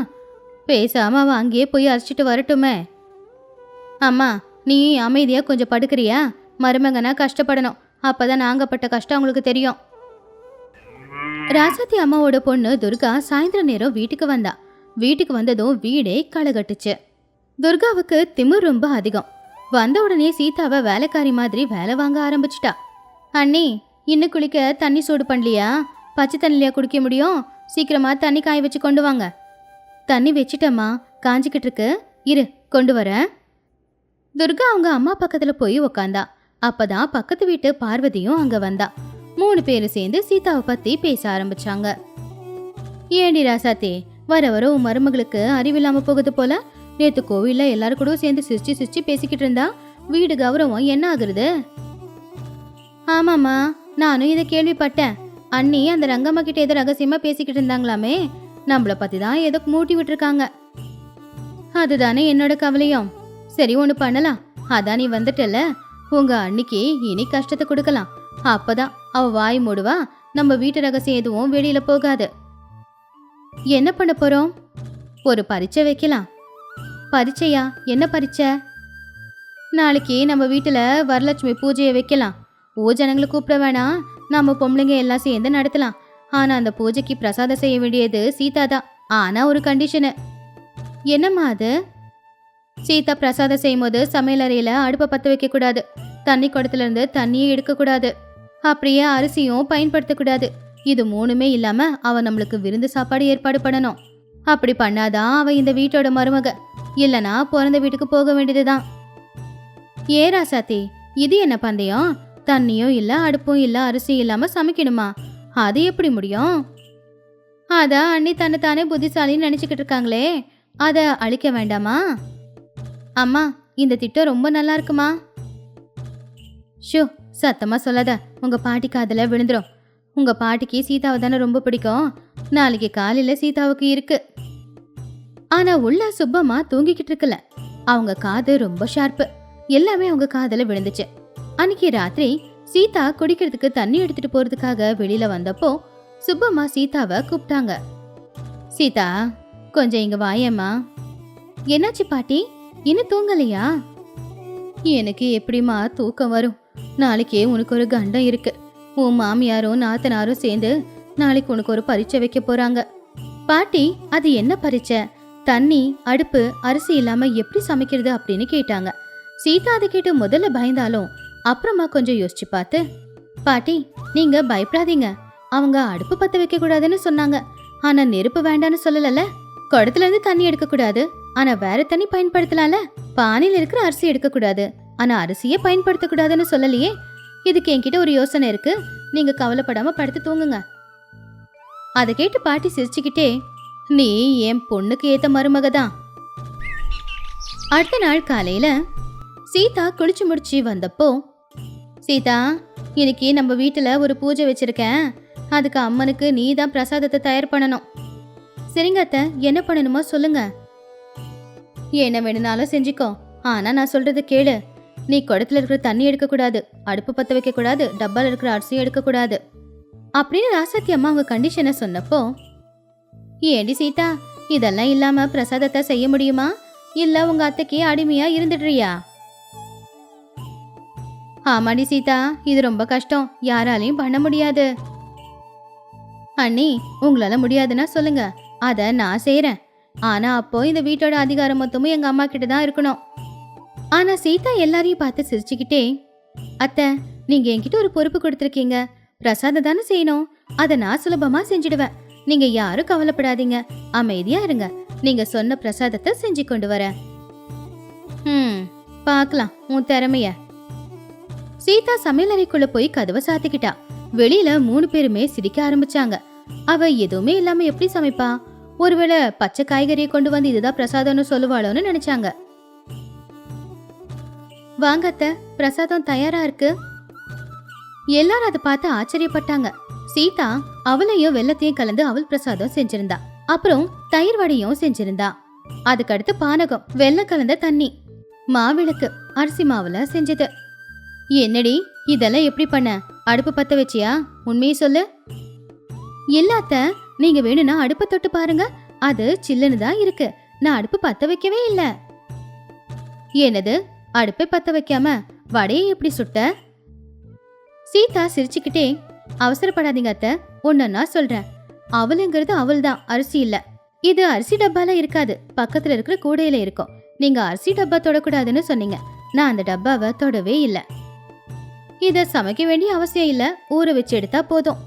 Speaker 1: பேசாம அவ அங்கேயே போய் அரைச்சிட்டு வரட்டுமே. அம்மா, நீ அமைதியா கொஞ்சம் படுக்கிறியா? மருமகனா கஷ்டப்படணும், அப்பதான் நாங்க பட்ட கஷ்டம் உங்களுக்கு தெரியும். ராசாத்தி அம்மாவோட பொண்ணு துர்கா சாயந்தர நேரம் வீட்டுக்கு வந்தா. வீட்டுக்கு வந்ததும் வீடே களகட்டுச்சு. துர்காவுக்கு திமிர் ரொம்ப அதிகம். வந்த உடனே சீதாவை வேலைக்காரி மாதிரி வேலை வாங்க ஆரம்பிச்சிட்டா. அண்ணி, இன்னும் குளிக்க தண்ணி சூடு பண்ணலையா? பச்சை தண்ணிலையா குடிக்க முடியும்? சீக்கிரமா தண்ணி காய வச்சு கொண்டு வாங்க. தண்ணி வச்சிட்டம்மா, காஞ்சிக்கிட்டு இருக்கு, இரு கொண்டு வரேன். துர்கா அவங்க அம்மா பக்கத்துல போய் உக்காந்தா. அப்பதான் பக்கத்து வீட்டு பார்வதியும் அங்க வந்தா. 3 பேரும் சேர்ந்து சீதாவை பத்தி பேச ஆரம்பிச்சாங்க. ஏண்டி ராசாத்தி, வர வர உன் மருமகளுக்கு அறிவில்லாம போகுது போல. நேத்து கோவில்ல எல்லாரும் கூட சேர்ந்து சிரிச்சு பேசிக்கிட்டு இருந்தா வீடு கௌரவம் என்ன ஆகுறது? ஆமாம்மா, நானும் இதை கேள்விப்பட்டேன். அண்ணி அந்த ரங்கம்மா கிட்ட ஏதோ ரகசியமா பேசிக்கிட்டு இருந்தாங்களாமே. நம்மளை பத்தி தான் ஏதோ மூட்டி விட்டுருக்காங்க. அதுதானே என்னோட கவலையும். சரி, ஒன்று பண்ணலாம். அதான் நீ வந்துட்டல, உங்க அன்னிக்கு இனி கஷ்டத்தை கொடுக்கலாம். அப்பதான் அவ வாய் மூடுவா. நம்ம வீட்டு ரகசியம் எதுவும் வெளியில போகாது. என்ன பண்ண போறோம்? ஒரு பரீட்சை வைக்கலாம். பரீட்சையா? என்ன பரீட்சை? நாளைக்கு நம்ம வீட்டுல வரலட்சுமி பூஜையை வைக்கலாம். ஜனங்களை கூப்பிட வேணாம், நம்ம பொம்பளைங்க எல்லாம் சேர்ந்து நடத்தலாம். ஆனா அந்த பூஜைக்கு பிரசாதம் செய்ய வேண்டியது சீதா தான். ஆனா ஒரு கண்டிஷனு. என்னம்மா அது? சீதா பிரசாதம் செய்யும் போது சமையல் அறையில அடுப்பை பத்த வைக்க கூடாது, தண்ணி குடத்துல இருந்து தண்ணியே எடுக்கக்கூடாது, அப்படியே அரிசியும் பயன்படுத்தக்கூடாது. இது மூணுமே இல்லாம அவ நம்மளுக்கு விருந்து சாப்பாடு ஏற்பாடு பண்ணணும். அப்படி பண்ணாதான் அவ இந்த வீட்டோட மருமக, இல்லனா பிறந்த வீட்டுக்கு போக வேண்டியதுதான். ஏ ராசாத்தி, இது என்ன பந்தயம்? தண்ணியும் இல்ல, அடுப்பும் இல்ல, அரிசி இல்லாம சமைக்கணுமா? அது எப்படி முடியும்? அதான் அண்ணி தன்னைத்தானே புத்திசாலின்னு நினைச்சுக்கிட்டு இருக்காங்களே, அத அழிக்க வேண்டாமா? அம்மா, இந்த திட்டம் ரொம்ப நல்லா இருக்குமா. ஷோ, சத்தமா சொல்லாத, உங்க பாட்டி காதுல விழுந்துரும். உங்க பாட்டிக்கு சீதாவை தானே ரொம்ப பிடிக்கும். நாளைக்கு காலையில சீதாவுக்கு இருக்கு. ஆனா உள்ள சுப்பம்மா தூங்கிக்கிட்டு இருக்கல. அவங்க காது ரொம்ப ஷார்ப்பு. எல்லாமே அவங்க காதுல விழுந்துச்சு. அன்னைக்கு ராத்திரி சீதா குடிக்கிறதுக்கு தண்ணி எடுத்துட்டு போறதுக்காக வெளியில வந்தப்போ சுப்பம்மா சீதாவை கூப்பிட்டாங்க. சீதா, கொஞ்சம் இங்க வாயம்மா. என்னாச்சு பாட்டி, இன்னும் தூங்கலையா? எனக்கு எப்படிமா தூக்கம் வரும்? நாளைக்கே உனக்கு ஒரு கண்டம் இருக்கு. உன் மாமியாரும் நாத்தனாரும் சேர்ந்து நாளைக்கு உனக்கு ஒரு பரீட்சை வைக்க போறாங்க. பாட்டி, அது என்ன பரீட்சை? தண்ணி, அடுப்பு, அரிசி இல்லாம எப்படி சமைக்கிறது அப்படின்னு கேட்டாங்க. சீதா அதை கேட்டு முதல்ல பயந்தாலும் அப்புறமா கொஞ்சம் யோசிச்சு பார்த்து, பாட்டி நீங்க பயப்படாதீங்க, அவங்க அடுப்பு பத்த வைக்க கூடாதுன்னு சொன்னாங்க. ஆனா நெருப்பு வேண்டான்னு சொல்லல. குடத்துல இருந்து தண்ணி எடுக்க கூடாது, ஆனா வேற தண்ணி பயன்படுத்தலாம்ல. பானையில இருக்கிற அரிசி எடுக்க கூடாது, ஆனா அரிசியே பயன்படுத்த கூடாதுன்னு சொல்லலையே. இதுக்கு என்கிட்ட ஒரு யோசனை இருக்கு, நீங்க கவலைப்படாம படுத்து தூங்குங்க. அதை கேட்டு பாட்டி சிரிச்சுக்கிட்டே, நீ என் பொண்ணுக்கு ஏத்த மருமக தான். அடுத்த நாள் காலையில சீதா குளிச்சு முடிச்சு வந்தப்போ, சீதா இன்னைக்கு நம்ம வீட்டுல ஒரு பூஜை வச்சிருக்கேன், அதுக்கு அம்மனுக்கு நீ தான் பிரசாதத்தை தயார் பண்ணணும். சரிங்க அத்தை, என்ன பண்ணணுமோ சொல்லுங்க. என்ன வேணும்னாலும் செஞ்சுக்கோ, ஆனா நான் சொல்றது கேளு. நீ குடத்துல இருக்கிற தண்ணி எடுக்க கூடாது, அடுப்பு பத்த வைக்க கூடாது, டப்பால இருக்கிற அரிசியும் எடுக்க கூடாது அப்படின்னு ராசாத்தி அம்மா அவங்க கண்டிஷனை சொன்னப்போ, ஏண்டி சீதா, இதெல்லாம் இல்லாம பிரசாதத்தை செய்ய முடியுமா? இல்ல உங்க அத்தைக்கு அடிமையா இருந்துடுறியா? ஆமாடி சீதா, இது ரொம்ப கஷ்டம், யாராலையும் பண்ண முடியாது. அண்ணி, உங்களால முடியாதுன்னா சொல்லுங்க, அத நான் செய்யறேன். ஆனா அப்போ இந்த வீட்டோட அதிகாரம் மொத்தமும் எங்க அம்மா கிட்ட தான் இருக்கணும். ஆனா சீதா எல்லாரையும் பார்த்து சிரிச்சுக்கிட்டே, அத்தை நீங்க என்கிட்ட ஒரு பொறுப்பு கொடுத்துருக்கீங்க, பிரசாதம் தானே செய்யணும், அதை நான் சுலபமா செஞ்சிடுவேன். நீங்க யாரும் கவலைப்படாதீங்க, அமைதியா இருங்க. நீங்க சொன்ன பிரசாதத்தை செஞ்சு கொண்டு வரேன். பார்க்கலாம் உன் திறமைய. சீதா சமையலறைக்குள்ள போய் கதவை சாத்திக்கிட்டா. வெளியில 3 பேருமே சிரிக்க ஆரம்பிச்சாங்க. அவ எதுவுமே இல்லாம எப்படி சமைப்பா? ஒருவேளை பச்சை காய்கறியை கொண்டு வந்து இதுதான் பிரசாதம்னு சொல்லுவாளோன்னு நினைச்சாங்க. வாங்க அத்தை, பிரசாதம் தயாரா இருக்கு. எல்லாரும் அதை பார்த்து ஆச்சரியப்பட்டாங்க. சீதா அவளையும் வெல்லத்தையும் கலந்து அவள் பிரசாதம் செஞ்சிருந்தா. அப்புறம் தயிர் வடையும் செஞ்சிருந்தா. அதுக்கடுத்து பானகம், வெல்லம் கலந்த தண்ணி, மாவிளக்கு அரிசி மாவுல செஞ்சது. என்னடி இதெல்லாம் எப்படி பண்ண? அடுப்பு பத்த வச்சியா? உண்மையை சொல்லு. இல்லாத்த, நீங்க வேணும்னா அடுப்பை தொட்டு பாருங்க, அது சில்லுன்னு தான் இருக்கு. நான் அடுப்பு பத்த வைக்கவே இல்லை. என்னது, அடுப்பை பத்த வைக்காம வடையை எப்படி சுட்ட? சீதா சிரிச்சுக்கிட்டே, அவசரப்படாதீங்க அத்தை, ஒன்னா சொல்றேன். அவளுங்கிறது அவள் தான், அரிசி இல்ல. இது அரிசி டப்பால இருக்காது, பக்கத்துல இருக்கிற கூடையில இருக்கும். நீங்க அரிசி டப்பா தொடக்கூடாதுன்னு சொன்னீங்க, நான் அந்த டப்பாவை தொடவே இல்லை. இத சமைக்க வேண்டிய அவசியம் இல்ல, ஊற வச்சு எடுத்தா போதும்.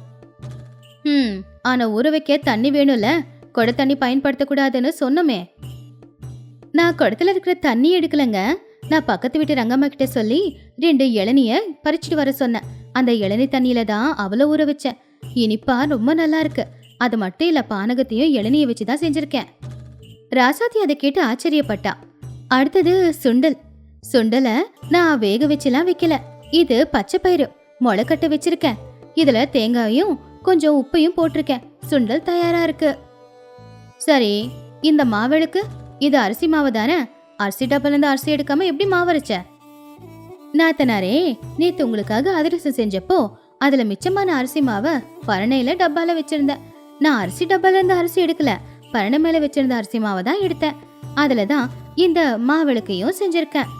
Speaker 1: ஆனா ஊற வைக்க தண்ணி வேணும்ல, குட தண்ணி பயன்படுத்தக்கூடாதுன்னு சொன்னமே. நான் குடத்துல இருக்கிற தண்ணி எடுக்கலங்க, நான் பக்கத்து வீட்டு ரங்கம்மா கிட்ட சொல்லி 2 இளநிய பறிச்சுட்டு வர சொன்னேன். அந்த இளநீ தண்ணியில தான் அவளை ஊற வச்சேன். இனிப்பா ரொம்ப நல்லா இருக்கு. அது மட்டும் இல்ல, பானகத்தையும் இளநிய வச்சுதான் செஞ்சிருக்கேன். ராசாத்தி அதை கேட்டு ஆச்சரியப்பட்டா. அடுத்தது சுண்டல். சுண்டலை நான் வேக வச்சுலாம் வைக்கல, இது பச்சை பயிறு முளைக்கட்ட வச்சிருக்கேன். இதுல தேங்காயும் கொஞ்சம் உப்பையும் போட்டிருக்கேன். சுண்டல் தயாரா இருக்கு. சரி, இந்த மாவெளுக்கு இது அரிசி மாவு தானே? அரிசி டப்பால இருந்து அரிசி எடுக்காம எப்படி மாவரைச்ச? நாத்தனாரே, நேத்து உங்களுக்காக அதிரசம் செஞ்சப்போ அதுல மிச்சமான அரிசி மாவை பரணையில டப்பால வச்சிருந்தேன். நான் அரிசி டப்பால இருந்து அரிசி எடுக்கல, பரணை மேல வச்சிருந்த அரிசி மாவை தான் எடுத்தேன். அதுலதான் இந்த மாவிளக்கையும் செஞ்சிருக்கேன்.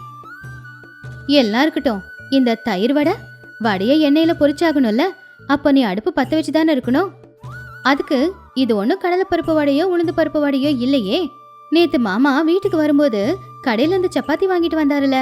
Speaker 1: எல்லாம் இருக்கட்டும், இந்த தயிர் வடைய எண்ணெயில பொரிச்சாகணும்ல, அப்போ நீ அடுப்பு பத்த வச்சுதானே இருக்கணும். அதுக்கு இது ஒன்றும் கடலைப்பருப்பு வடையோ உளுந்து பருப்பு வடையோ இல்லையே. நேத்து மாமா வீட்டுக்கு வரும்போது கடையில இருந்து சப்பாத்தி வாங்கிட்டு வந்தாருல,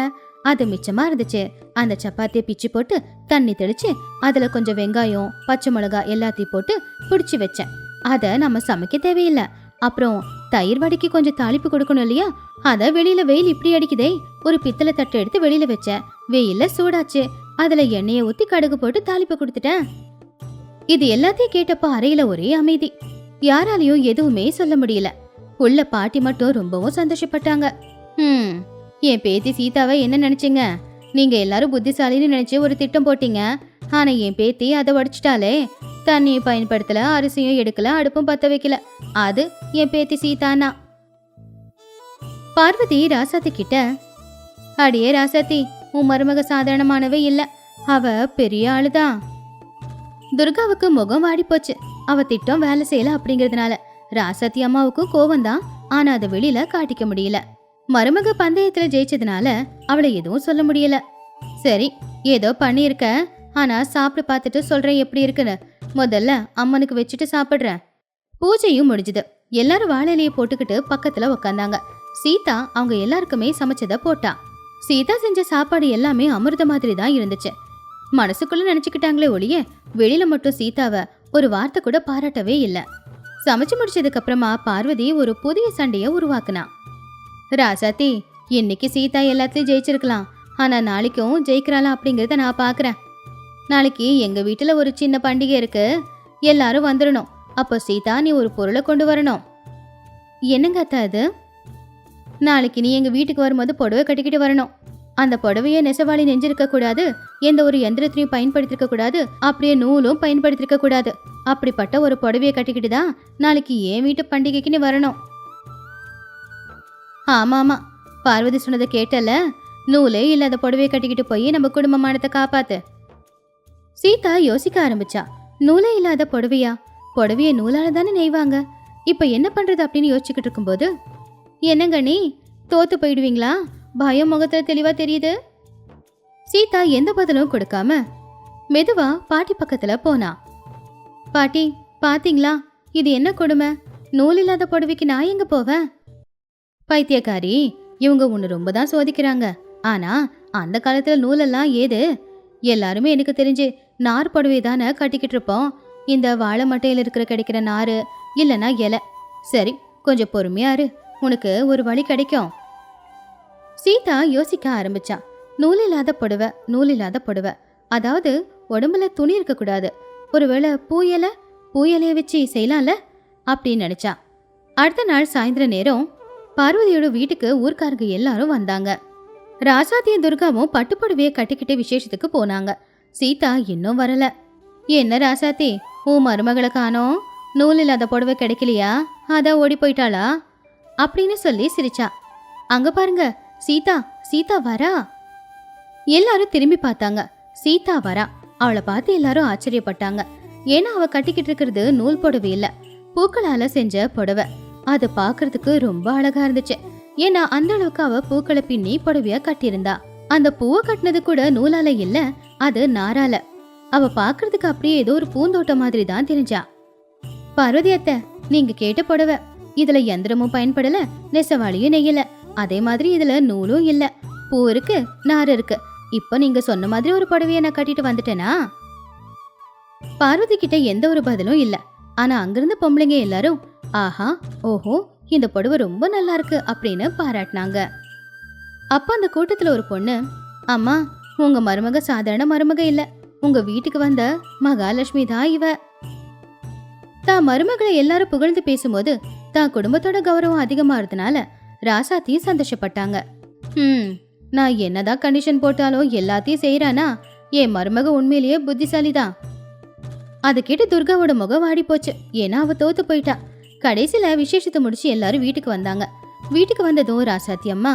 Speaker 1: அது மிச்சமா இருந்துச்சு. அந்த சப்பாத்தியை பிச்சு போட்டு தண்ணி தெளிச்சு அதுல கொஞ்சம் வெங்காயம் பச்சை மிளகா எல்லாத்தையும் போட்டு பிடிச்சு வச்சேன். அத நம்ம சமைக்க தேவையில்லை. அப்புறம் தயிர் வடைக்கு கொஞ்சம் தாளிப்பு கொடுக்கணும் இல்லையா, அத வெளியில வெயில் இப்படி அடிக்குதே, ஒரு பித்தளை தட்டு எடுத்து வெளியில வச்சேன். வெயில்ல சூடாச்சு, அதுல எண்ணெயை ஊத்தி கடுகு போட்டு தாளிப்பு கொடுத்துட்டேன். இது எல்லாத்தையும் கேட்டப்ப அறையில ஒரே அமைதி. யாராலையும் எதுவுமே சொல்ல முடியல. உள்ள பாட்டி மட்டும் ரொம்பவும் சந்தோஷப்பட்டாங்க. என் பேத்தி சீதாவை என்ன நினைச்சீங்க? நீங்க எல்லாரும் புத்திசாலின்னு நினைச்சு ஒரு திட்டம் போட்டீங்க. ஆனா என் பேத்தி அதை உடைச்சிட்டாலே. தண்ணியை பயன்படுத்தல, அரிசியும் எடுக்கல, அடுப்பும் பத்த வைக்கல. அது என் பேத்தி சீதானா. பார்வதி ராசாத்தி கிட்ட, அடியே ராசாத்தி, உன் மருமக சாதாரணமானவே இல்ல, அவ பெரிய ஆளுதான். துர்காவுக்கு முகம் வாடி போச்சு. அவ திட்டம் வேலை செய்யல அப்படிங்கறதுனால. ராசாத்தி அம்மாவுக்கும் கோவம்தான், ஆனா அதை வெளியில காட்டிக்க முடியல. மருமக பந்தயத்துல ஜெயிச்சதுனால அவளை எதுவும் சொல்ல முடியல. சரி, ஏதோ பண்ணியிருக்க, ஆனா சாப்பிட்டு பார்த்துட்டு சொல்றேன் எப்படி இருக்குன்னு. முதல்ல அம்மனுக்கு வச்சுட்டு சாப்பிடுறேன். பூஜையும் முடிஞ்சுது. எல்லாரும் வாழையிலேயே போட்டுக்கிட்டு பக்கத்துல உக்காந்தாங்க. சீதா அவங்க எல்லாருக்குமே சமைச்சத போட்டா. சீதா செஞ்ச சாப்பாடு எல்லாமே அமிர்த மாதிரி தான் இருந்துச்சு. மனசுக்குள்ள நினைச்சுக்கிட்டாங்களே ஒழிய வெளியில மட்டும் சீதாவை ஒரு வார்த்தை கூட பாராட்டவே இல்லை. சமைச்சு முடிச்சதுக்கு அப்புறமா பார்வதி ஒரு புதிய சண்டைய உருவாக்குனா. ராசாத்தி, இன்னைக்கு சீதா எல்லாத்துலயும் ஜெயிச்சிருக்கலாம், ஆனா நாளைக்கும் ஜெயிக்கிறாளா அப்படிங்கறத நான் பாக்குறேன். நாளைக்கு எங்க வீட்டுல ஒரு சின்ன பண்டிகை இருக்கு, எல்லாரும் வந்துடணும். அப்போ சீதா நீ ஒரு பொருளை கொண்டு வரணும். என்னங்க அத்தா அது? நாளைக்கு நீ எங்க வீட்டுக்கு வரும்போது புடவை கட்டிக்கிட்டு வரணும். அந்த புடவைய நெசவாளி நெஞ்சிருக்க கூடாது, எந்த ஒரு எந்திரத்தையும் பயன்படுத்திருக்க கூடாது, அப்படியே நூலும் பயன்படுத்திருக்க கூடாது. அப்படிப்பட்ட ஒரு புடவைய கட்டிக்கிட்டு தான் நாளைக்கு என் வீட்டு பண்டிகைக்கு நீ வரணும். ஆமா ஆமா, பார்வதி சொன்னதை கேட்டல, நூலே இல்லாத புடவைய கட்டிக்கிட்டு போய் நம்ம குடும்பமானத்தை காப்பாத்து. சீதா யோசிக்க ஆரம்பிச்சா. நூலே இல்லாத புடவையா? புடவைய நூலால தானே நெய்வாங்க. இப்ப என்ன பண்றது அப்படின்னு யோசிச்சுக்கிட்டு இருக்கும்போது, என்னங்க நீ தோத்து போயிடுவீங்களா? பயம் முகத்துல தெளிவா தெரியுது. சீதா எந்த பதிலும் கொடுக்காம மெதுவா பாட்டி பக்கத்துல போனா. பாட்டி, பாத்தீங்களா, இது என்ன கொடுமை? நூல் இல்லாத புடவைக்கு நான் எங்க போவேன்? பைத்தியக்காரி, இவங்க உன்னை ரொம்ப தான் சோதிக்கிறாங்க. ஆனா அந்த காலத்துல நூலெல்லாம் ஏது? எல்லாருமே எனக்கு தெரிஞ்சு நார் புடவை தானே கட்டிக்கிட்டு இருப்போம். இந்த வாழை மட்டையில இருக்கிற கிடைக்கிற நாரு இல்லைன்னா இலை. சரி, கொஞ்சம் பொறுமையா இரு, உனக்கு ஒரு வழி கிடைக்கும். சீதா யோசிக்க ஆரம்பிச்சா. நூல் இல்லாத புடவை, அதாவது உடம்புல துணி இருக்கக்கூடாது. ஒருவேளை பூயலைய வச்சு செய்யலாம்ல அப்படின்னு நினைச்சா. அடுத்த நாள் சாயந்தர நேரம் பார்வதியோட வீட்டுக்கு ஊர்க்காரங்க எல்லாரும் வந்தாங்க. ராசாத்திய துர்காவும் பட்டுப்புடவைய கட்டிக்கிட்டு விசேஷத்துக்கு போனாங்க. சீதா இன்னும் வரல. என்ன ராசாத்தி, உன் மருமகளை காணோம், நூல் இல்லாத புடவை கிடைக்கலையா, அதான் ஓடி போயிட்டாளா அப்படின்னு சொல்லி சிரிச்சா. அங்க பாருங்க, சீதா வரா. எல்லாரும் திரும்பி பார்த்தாங்க. சீதா வரா. அவளை பார்த்து எல்லாரும் ஆச்சரியப்பட்டாங்க. ஏன்னா அவ கட்டிக்கிட்டு இருக்கிறது நூல் புடவை இல்ல, பூக்களால செஞ்ச புடவை. அது பாக்குறதுக்கு ரொம்ப அழகா இருந்துச்சு. ஏன்னா அந்த அளவுக்கு அவ பூக்களை பின்னி புடவையா கட்டியிருந்தா. அந்த பூவை கட்டினது கூட நூலால இல்ல, அது நாரால. அவ பாக்குறதுக்கு அப்படியே ஏதோ ஒரு பூந்தோட்டம் மாதிரி தான் தெரிஞ்சா. பார்வதி அத்தை, நீங்க கேட்ட புடவை, இதுல யந்திரமும் பயன்படல, நெசவாளியும் நெய்யல, அதே மாதிரி இதுல நூலும் இல்ல, பூ இருக்கு, நார் இருக்கு. இப்ப நீங்க சொன்ன மாதிரி ஒரு புடவைய நான் கட்டிட்டு வந்துட்டேனா? பார்வதி கிட்ட எந்த ஒரு பதிலும் இல்ல. ஆனா அங்கிருந்த பொம்பளைங்க எல்லாரும் ஆஹா, ஓஹோ, இந்த புடவை ரொம்ப நல்லா இருக்கு அப்படின்னு பாராட்டினாங்க. அப்ப அந்த கூட்டத்துல ஒரு பொண்ணு, அம்மா, உங்க மருமக சாதாரண மருமக இல்ல, உங்க வீட்டுக்கு வந்த மகாலட்சுமி தான் இவ. தான் மருமகளை எல்லாரும் புகழ்ந்து பேசும்போது தான் குடும்பத்தோட கௌரவம் அதிகமா இருந்தனால ராசாத்தியும் சந்தோஷப்பட்டாங்க. நான் என்னதான் கண்டிஷன் போட்டாலும் எல்லாத்தையும் செய்யறானா, என் மருமக உண்மையிலேயே புத்திசாலிதான். அது கேட்டு துர்காவோட முகம் வாடி போச்சு. ஏன்னா அவ தோத்து போயிட்டா. கடைசியில விசேஷத்தை முடிச்சு எல்லாரும் வீட்டுக்கு வந்தாங்க. வீட்டுக்கு வந்ததும் ராசாத்தி அம்மா,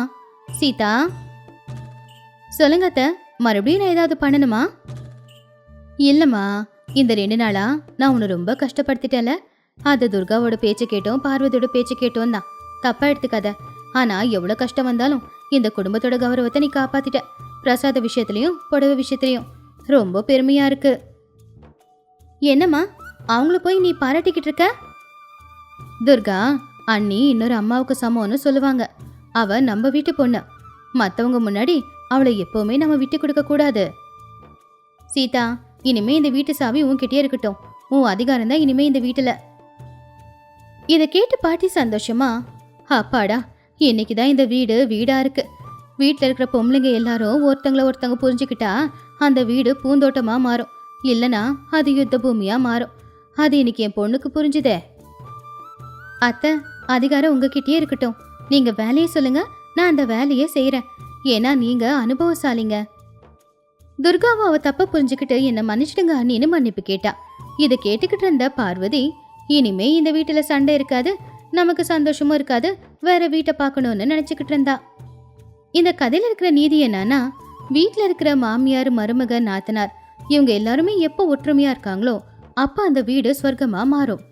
Speaker 1: சீதா, சொல்லுங்க அத்தை, மறுபடியும் நான் ஏதாவது பண்ணணுமா? இல்லம்மா, இந்த 2 நாளா நான் உன்னை ரொம்ப கஷ்டப்படுத்திட்டேன்ல. அது துர்காவோட பேச்சு கேட்டோம், பார்வதியோட பேச்சு கேட்டோம் தான். தப்பா எடுத்துக்காத. ஆனா எவ்வளவு கஷ்டம் வந்தாலும் இந்த குடும்பத்தோட கௌரவத்தை நீ காப்பாத்திட்ட. பிரசாத விஷயத்திலயும் புடவை விஷயத்திலயும் ரொம்ப பெருமையா இருக்கு. என்னம்மா அவங்கள போய் நீ பாராட்டிக்கிட்டு இருக்க? துர்கா, அண்ணி இன்னொரு அம்மாவுக்கு சமம்னு சொல்லுவாங்க. அவ நம்ம வீட்டு பொண்ணு. மத்தவங்க முன்னாடி அவளை எப்பவுமே நம்ம விட்டு கொடுக்க கூடாது. சீதா, இனிமே இந்த வீட்டு சாவி உன்கிட்டயே இருக்கட்டும். உன் அதிகாரம் தான் இனிமே இந்த வீட்டுல. இத கேட்டு பாட்டி சந்தோஷமா, அப்பாடா, இன்னைக்குதான் இந்த வீடு வீடா இருக்கு. வீட்டுல இருக்கிற பொம்பளைங்க எல்லாரும் ஒருத்தவங்க புரிஞ்சுக்கிட்டா அந்த வீடு பூந்தோட்டமா மாறும். இல்லனா அது யுத்த பூமியா மாறும். அது இன்னைக்கு என் பொண்ணுக்கு புரிஞ்சுதே. அத்தை, அதிகாரம் உங்ககிட்டயே இருக்கட்டும். நீங்க வேலையை சொல்லுங்க, நான் அந்த வேலையை செய்யறேன். ஏன்னா நீங்க அனுபவசாலிங்க. துர்காவும் அவ தப்ப புரிஞ்சுக்கிட்டு என்ன மன்னிச்சிடுங்க அண்ணின்னு மன்னிப்பு கேட்டா. இதை கேட்டுக்கிட்டு இருந்த பார்வதி, இனிமே இந்த வீட்டுல சண்டை இருக்காது, நமக்கு சந்தோஷமும் இருக்காது, வேற வீட்டை பார்க்கணும்னு நினைச்சுக்கிட்டு இருந்தா. இந்த கதையில இருக்கிற நீதி என்னன்னா, வீட்டுல இருக்கிற மாமியார், மருமக, நாத்தனார் இவங்க எல்லாருமே எப்போ ஒற்றுமையா இருக்காங்களோ அப்ப அந்த வீடு சொர்க்கமா மாறும்.